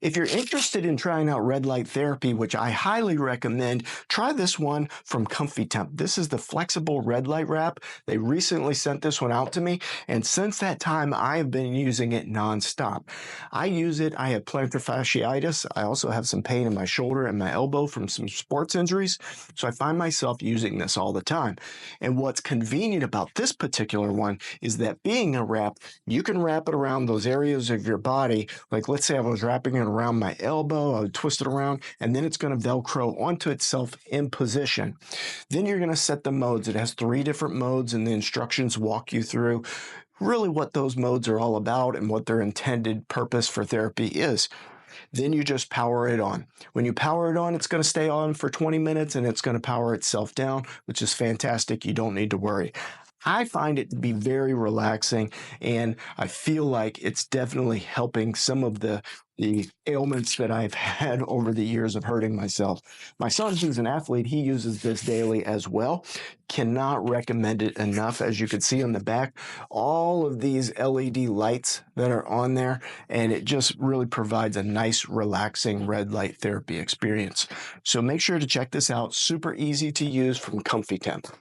If you're interested in trying out red light therapy, which I highly recommend, try this one from Comfytemp. This is the flexible red light wrap. They recently sent this one out to me, and since that time, I have been using it nonstop. I use it. I have plantar fasciitis. I also have some pain in my shoulder and my elbow from some sports injuries, so I find myself using this all the time. And what's convenient about this particular one is that being a wrap, you can wrap it around those areas of your body. Like, let's say I was wrapping it around my elbow, I would twist it around, and then it's going to Velcro onto itself in position. Then you're going to set the modes. It has 3 different modes, and the instructions walk you through really what those modes are all about and what their intended purpose for therapy is. Then you just power it on. When you power it on, it's going to stay on for 20 minutes and it's going to power itself down, which is fantastic. You don't need to worry. I find it to be very relaxing, and I feel like it's definitely helping some of the ailments that I've had over the years of hurting myself. My son, who's an athlete, he uses this daily as well. Cannot recommend it enough. As you can see on the back, all of these LED lights that are on there, and it just really provides a nice, relaxing red light therapy experience. So make sure to check this out. Super easy to use from Comfytemp.